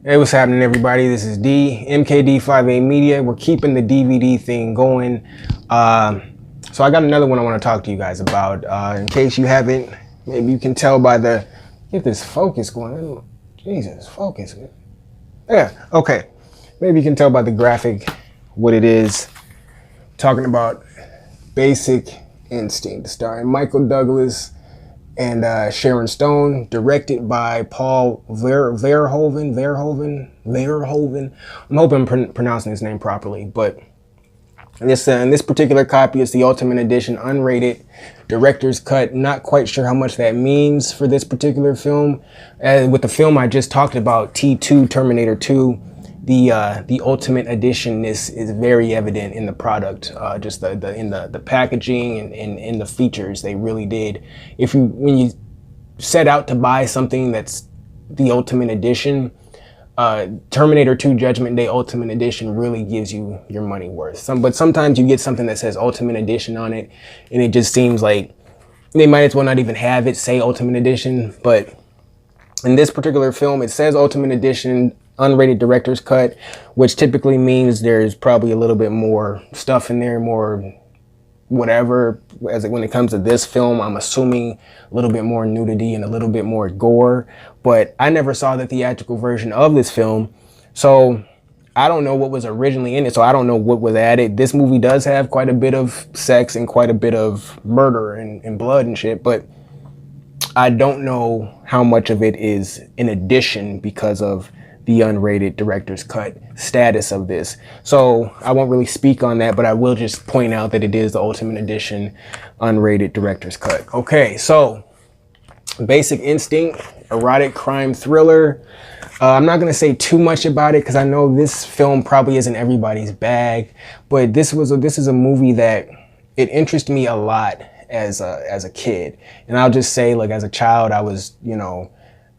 Hey, what's happening, everybody? This is D, MKD58 Media. We're keeping the DVD thing going. So I got another one I want to talk to you guys about. In case you haven't, maybe you can tell by the, get this focus going on. Jesus, focus. Yeah, okay. Maybe you can tell by the graphic what it is. Talking about Basic Instinct, starring Michael Douglas and Sharon Stone, directed by Paul Verhoeven. I'm hoping I'm pronouncing his name properly, but in this particular copy, it's the Ultimate Edition, unrated, director's cut. Not quite sure how much that means for this particular film. With the film I just talked about, T2, Terminator 2, the Ultimate Edition is very evident in the product, just in the packaging and in the features. They really did. When you set out to buy something that's the Ultimate Edition, Terminator 2 Judgment Day Ultimate Edition really gives you your money worth. But sometimes you get something that says Ultimate Edition on it, and it just seems like they might as well not even have it say Ultimate Edition. But in this particular film, it says Ultimate Edition, unrated director's cut, which typically means there's probably a little bit more stuff in there, more whatever. When it comes to this film, I'm assuming a little bit more nudity and a little bit more gore, but I never saw the theatrical version of this film, so I don't know what was originally in it, so I don't know what was added. This movie does have quite a bit of sex and quite a bit of murder and blood and shit, but I don't know how much of it is in addition because of the unrated director's cut status of this. So I won't really speak on that, but I will just point out that it is the Ultimate Edition unrated director's cut. Okay, so Basic Instinct, erotic crime thriller. I'm not gonna say too much about it because I know this film probably isn't everybody's bag, but this is a movie that it interested me a lot as a kid. And I'll just say, like, as a child, I was,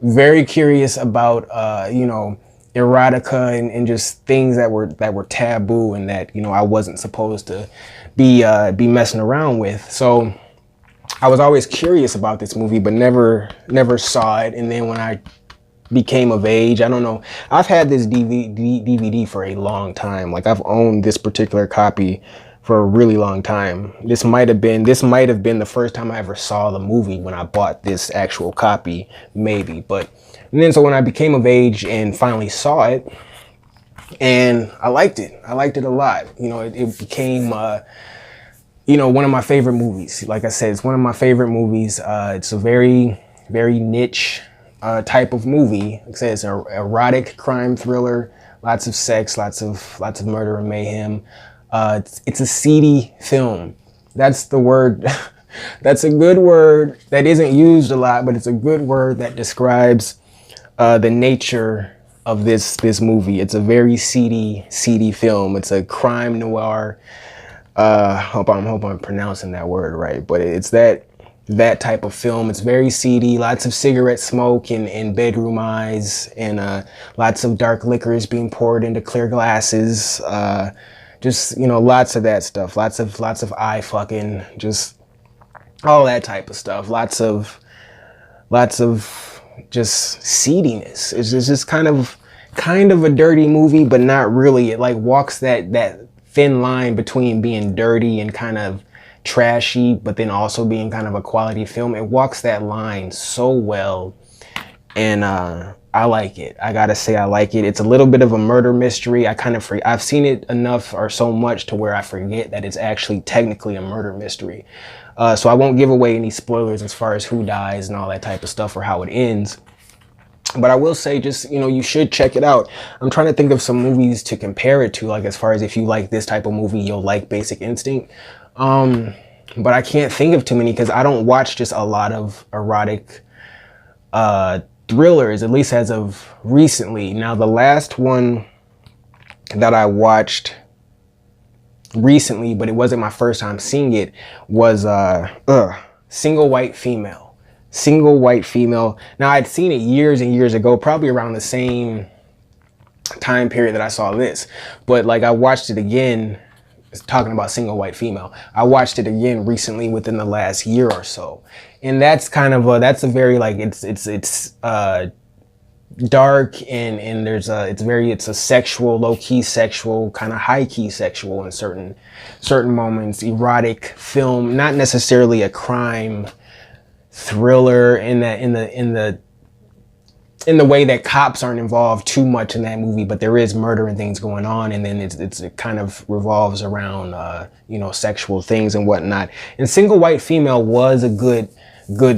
very curious about erotica and just things that were taboo and that I wasn't supposed to be messing around with. So I was always curious about this movie, but never saw it. And then when I became of age, I don't know, I've had this DVD for a long time. Like, I've owned this particular copy for a really long time. This might have been the first time I ever saw the movie when I bought this actual copy, maybe. And then so when I became of age and finally saw it, and I liked it a lot. It became one of my favorite movies. Like I said, it's one of my favorite movies. It's a very, very niche type of movie. Like I said, it's an erotic crime thriller, lots of sex, lots of murder and mayhem. It's a seedy film. That's the word. That's a good word that isn't used a lot, but it's a good word that describes the nature of this movie. It's a very seedy film. It's a crime noir. Hope I'm pronouncing that word right, but it's that type of film. It's very seedy, lots of cigarette smoke and bedroom eyes, and lots of dark liquors being poured into clear glasses. Just, lots of that stuff. Lots of eye fucking, just all that type of stuff. Lots of just seediness. It's just kind of a dirty movie, but not really. It like walks that thin line between being dirty and kind of trashy, but then also being kind of a quality film. It walks that line so well, and I like it. I gotta say, I like it. It's a little bit of a murder mystery. I've seen it enough or so much to where I forget that it's actually technically a murder mystery. So I won't give away any spoilers as far as who dies and all that type of stuff or how it ends. But I will say, just, you should check it out. I'm trying to think of some movies to compare it to, like, as far as if you like this type of movie, you'll like Basic Instinct. But I can't think of too many because I don't watch just a lot of erotic thrillers, at least as of recently. Now, the last one that I watched recently, but it wasn't my first time seeing it, was Single White Female. Single White Female. Now, I'd seen it years and years ago, probably around the same time period that I saw this, but like I watched it again. Talking about Single White Female, I watched it again recently within the last year or so, and that's kind of that's a very, like, it's dark, and there's a it's a sexual, low-key sexual, kind of high-key sexual in certain moments, erotic film, not necessarily a crime thriller in the way that cops aren't involved too much in that movie, but there is murder and things going on, and then it kind of revolves around you know, sexual things and whatnot. And Single White Female was a good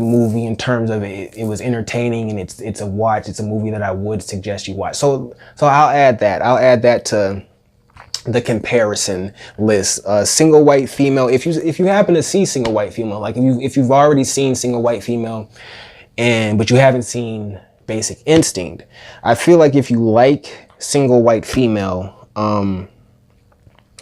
movie in terms of it was entertaining, and it's a watch. It's a movie that I would suggest you watch. So I'll add that to the comparison list. Single White Female, if you happen to see Single White Female, like if you've already seen Single White Female but you haven't seen Basic Instinct, I feel like if you like Single White Female,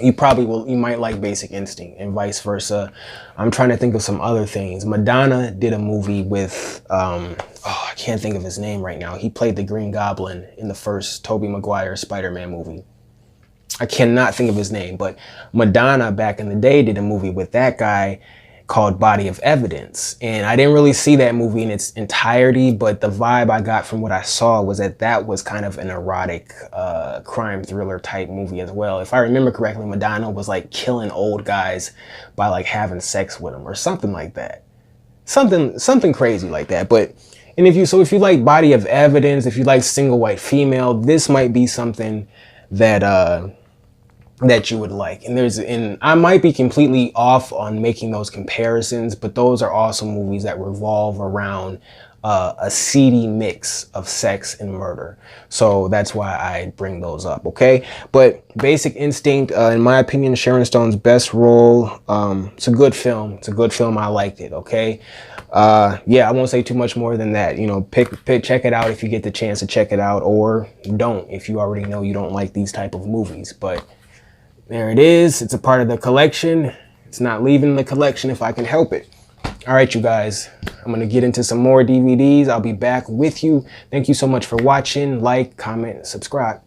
you might like Basic Instinct, and vice versa. I'm trying to think of some other things. Madonna did a movie with, I can't think of his name right now. He played the Green Goblin in the first Tobey Maguire Spider-Man movie. I cannot think of his name, but Madonna back in the day did a movie with that guy called Body of Evidence. And I didn't really see that movie in its entirety, but the vibe I got from what I saw was that was kind of an erotic crime thriller type movie as well. If I remember correctly, Madonna was like killing old guys by like having sex with them or something like that. Something crazy like that. But if you like Body of Evidence, if you like Single White Female, this might be something that you would like. And I might be completely off on making those comparisons, but those are also movies that revolve around a seedy mix of sex and murder. So that's why I bring those up, okay? But Basic Instinct, in my opinion, Sharon Stone's best role. It's a good film. It's a good film. I liked it, okay? Yeah, I won't say too much more than that. You know, check it out if you get the chance to check it out, or don't if you already know you don't like these type of movies. But there it is. It's a part of the collection. It's not leaving the collection if I can help it. All right, you guys, I'm going to get into some more DVDs. I'll be back with you. Thank you so much for watching. Like, comment, subscribe.